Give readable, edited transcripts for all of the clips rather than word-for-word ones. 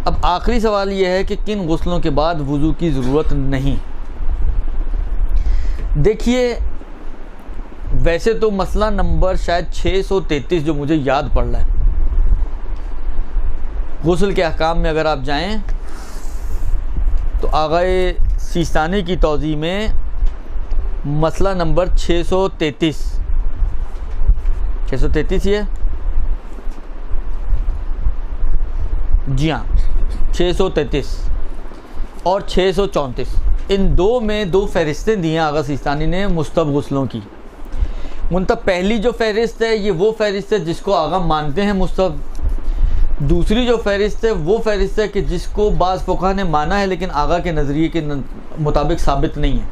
اب آخری سوال یہ ہے کہ کن غسلوں کے بعد وضو کی ضرورت نہیں؟ دیکھیے ویسے تو مسئلہ نمبر شاید 633 جو مجھے یاد پڑ رہا ہے، غسل کے احکام میں اگر آپ جائیں تو آغائے سیستانی کی توضیح میں مسئلہ نمبر 633 یہ ہے، جی ہاں 633 اور 634، ان دو میں دو فہرستیں دی ہیں آغا سیستانی نے مستحب غسلوں کی۔ منتہا پہلی جو فہرست ہے یہ وہ فہرست ہے جس کو آغا مانتے ہیں مستحب، دوسری جو فہرست ہے وہ فہرست ہے کہ جس کو بعض فقہا نے مانا ہے لیکن آغا کے نظریے کے مطابق ثابت نہیں ہے۔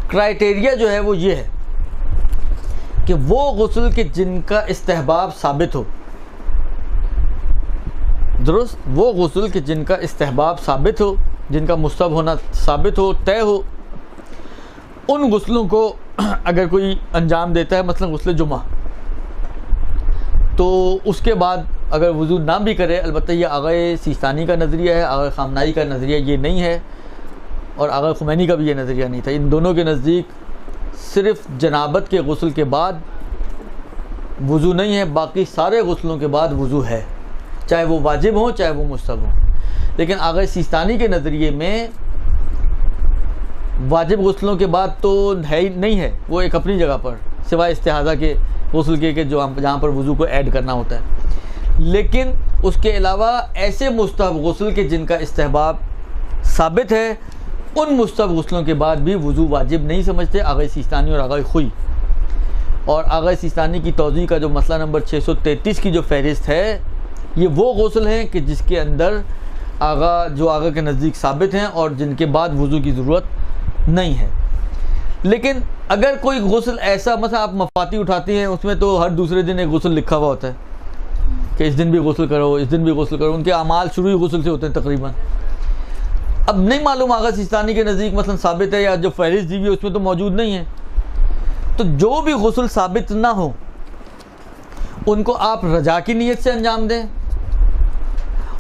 کرائٹیریا جو ہے وہ یہ ہے کہ وہ غسل کے جن کا استحباب ثابت ہو، درست، وہ غسل کے جن کا استحباب ثابت ہو، جن کا مستحب ہونا ثابت ہو، طے ہو، ان غسلوں کو اگر کوئی انجام دیتا ہے، مثلا غسل جمعہ، تو اس کے بعد اگر وضو نہ بھی کرے، البتہ یہ آغائے سیستانی کا نظریہ ہے، آغائے خامنائی کا نظریہ یہ نہیں ہے، اور آغائے خمینی کا بھی یہ نظریہ نہیں تھا۔ ان دونوں کے نزدیک صرف جنابت کے غسل کے بعد وضو نہیں ہے، باقی سارے غسلوں کے بعد وضو ہے، چاہے وہ واجب ہوں چاہے وہ مستحب ہوں۔ لیکن آغائے سیستانی کے نظریے میں واجب غسلوں کے بعد تو ہے ہی نہیں ہے، وہ ایک اپنی جگہ پر سوائے استحاضہ کے غسل کے جو جہاں پر وضو کو ایڈ کرنا ہوتا ہے، لیکن اس کے علاوہ ایسے مستحب غسل کے جن کا استحباب ثابت ہے، ان مستحب غسلوں کے بعد بھی وضو واجب نہیں سمجھتے آغائے سیستانی اور آغائے خوئی۔ اور آغائے سیستانی کی توضیح کا جو مسئلہ نمبر 633 کی جو فہرست ہے، یہ وہ غسل ہیں کہ جس کے اندر آغا کے نزدیک ثابت ہیں اور جن کے بعد وضو کی ضرورت نہیں ہے۔ لیکن اگر کوئی غسل ایسا، مثلا آپ مفاتی اٹھاتی ہیں، اس میں تو ہر دوسرے دن ایک غسل لکھا ہوا ہوتا ہے کہ اس دن بھی غسل کرو، اس دن بھی غسل کرو، ان کے اعمال شروع ہی غسل سے ہوتے ہیں تقریباً۔ اب نہیں معلوم آغا سیستانی کے نزدیک مثلا ثابت ہے یا جو فہرست دی ہوئی ہے اس میں تو موجود نہیں ہے، تو جو بھی غسل ثابت نہ ہو ان کو آپ رجا کی نیت سے انجام دیں،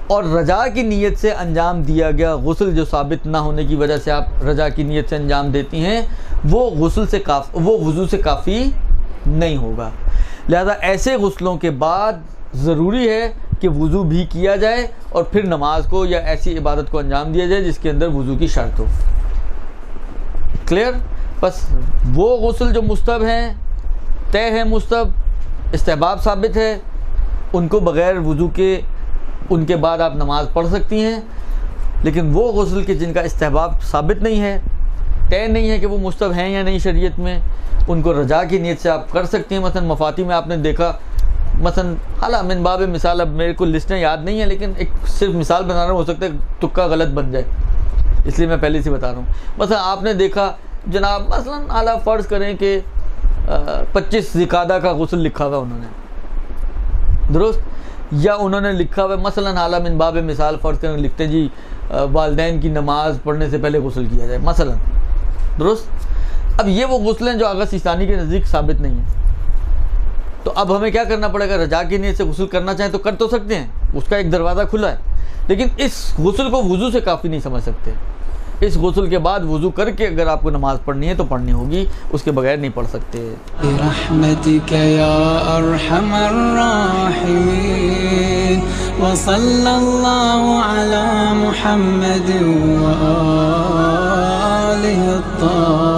اور رجا کی نیت سے انجام دیا گیا غسل جو ثابت نہ ہونے کی وجہ سے آپ رجا کی نیت سے انجام دیتی ہیں، وہ وضو سے کافی نہیں ہوگا۔ لہذا ایسے غسلوں کے بعد ضروری ہے کہ وضو بھی کیا جائے اور پھر نماز کو یا ایسی عبادت کو انجام دیا جائے جس کے اندر وضو کی شرط ہو۔ کلیئر؟ بس وہ غسل جو مستحب ہیں، طے ہے مستحب، استحباب ثابت ہے، ان کو بغیر وضو کے ان کے بعد آپ نماز پڑھ سکتی ہیں۔ لیکن وہ غسل کے جن کا استحباب ثابت نہیں ہے، طے نہیں ہے کہ وہ مستحب ہیں یا نہیں شریعت میں، ان کو رجا کی نیت سے آپ کر سکتی ہیں۔ مثلا مفاتی میں آپ نے دیکھا، مثلا حالا من باب مثال، اب میرے کو لسٹیں یاد نہیں ہیں لیکن ایک صرف مثال بنا رہا ہوں، ہو سکتا ہے تکا غلط بن جائے، اس لیے میں پہلے سے بتا رہا ہوں۔ مثلا آپ نے دیکھا جناب، مثلا اعلیٰ فرض کریں کہ 25 ذی-القعدہ کا غسل لکھا ہوا انہوں نے، درست، یا انہوں نے لکھا ہوا مثلا اعلیٰ من باب مثال فرض کریں لکھتے جی والدین کی نماز پڑھنے سے پہلے غسل کیا جائے مثلا، درست۔ اب یہ وہ غسل ہیں جو آغا سیستانی کے نزدیک ثابت نہیں ہیں، تو اب ہمیں کیا کرنا پڑے گا؟ رجا کی نیت سے غسل کرنا چاہیں تو کر تو سکتے ہیں، اس کا ایک دروازہ کھلا ہے، لیکن اس غسل کو وضو سے کافی نہیں سمجھ سکتے۔ اس غسل کے بعد وضو کر کے اگر آپ کو نماز پڑھنی ہے تو پڑھنی ہوگی، اس کے بغیر نہیں پڑھ سکتے۔ برحمتک یا ارحم الراحمین، وصلی اللہ علی محمد وآلہ الطاہرین۔